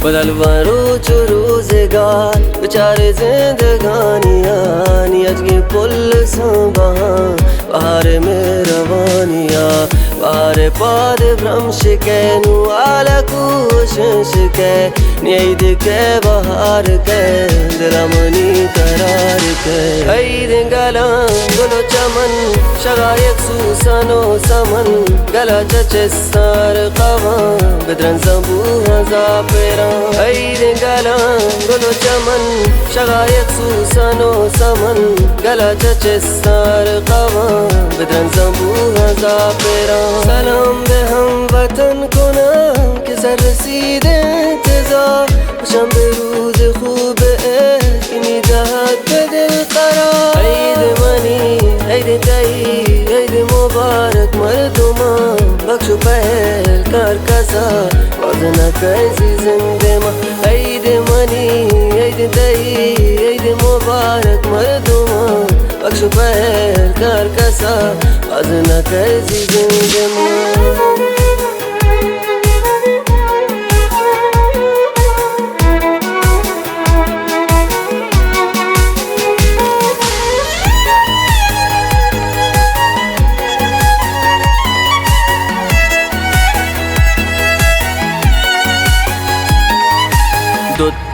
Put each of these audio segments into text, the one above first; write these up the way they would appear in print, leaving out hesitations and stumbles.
बदलवा रोज रोज़गार बेचारे जिंदगानियाँ नियत के पुल संभां बाहर में रवानिया बाहर पाद भ्रमश के नुआला कोशिश के नींद के बाहर के दिलमनी करार के ऐद गला गुलो चमन शगायक सुसनो समन गला चचे सार कवा بدرن زبوها زافرا ऐद गला गुलो चमन शगायक सुसनो समन गला चचे सार कवा بدرن زبوها زافرا سلام به هموطن کنم که سر رسیده انتظار خوشم به روز خوب عشق که میدهد به دل قرار عید منی عید تایی عید مبارک مردمان بخش و پهل کار کسا باز نکیزی زنده ما عید منی عید تایی عید مبارک مردمان بخش و پهل کار کسا باز نکیزی زنده ما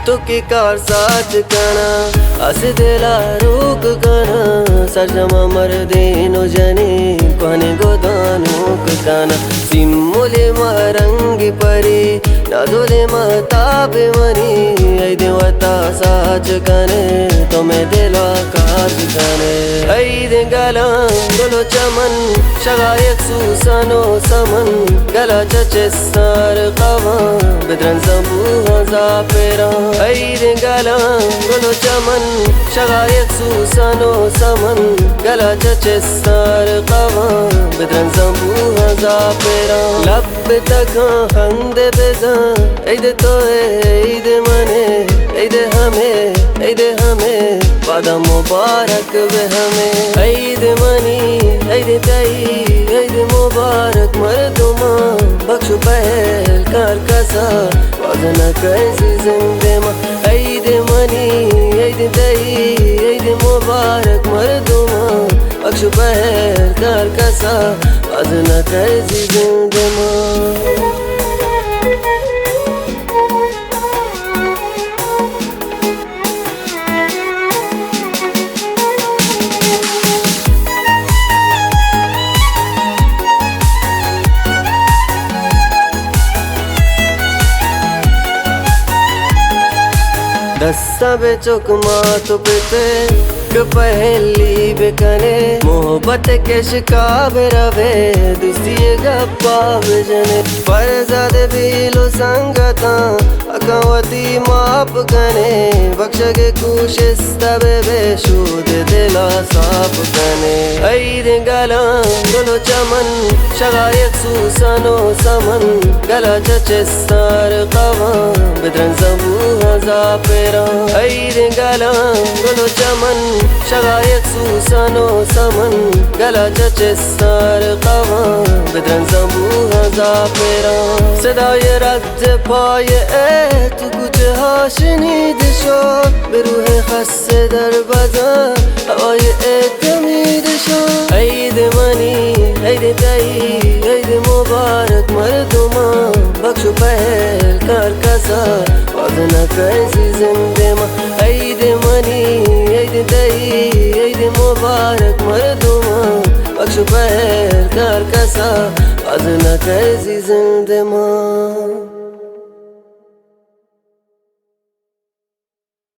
तो की कार साथ कना अस दिला रोक कना सरजमा मर्देनो जने कोने गोदानो कना सिमुले मरंगी परी नादोले मताबे मनी ऐद वता साच कने तो मैं दिला काज कने ऐद गला गुलो चमन शगायक सुसनो समन गला चचे सार कवा بدرن زبوها زافرا ऐद गला गुलो चमन शगायक सुसनो समन गला चचे सार कवा بدرن زبوها زافرا लब तक खंद बेजा ऐद तो ऐद मने ऐद हमें वादा मुबारक वे हमें ऐद मनी ऐद तई ऐद मुबारक मर्दुमा बख्श पहल कार कसा वादा कैसी जिंदे मा ऐद मनी ऐद तई ऐद मुबारक मर्दुमा बख्श पहल कार कसा वादा कैसी जिंदे मा दस्ता बेचोक मातो पेते पहली बेकने मोहब्बत के शिकाब रवे दूसरी गप्पा बेजने फरजाद बिलो संगता अकावती माप कने बख्श के कुशिस तबे बेशुद दिला साफ कने ऐद गला गुलो चमन शगायक सुसनो समन गला चचे सार कवा بدرن زبوها زافرا ऐद गला गुलो चमन शगायक सुसनो समन गला चचे सार कवा بدرن زبوها زافرا صدای رد پای تو کوچه ها شنیده شد به روح خسته در بدن هوای دمیده شد عید منی عید تایی عید مبارک مردمان بخش و پهل کار کسا باز نکیزی زنده ما عید منی عید تایی عید مبارک مردمان بخش و پهل کار کسا باز نکیزی زنده ما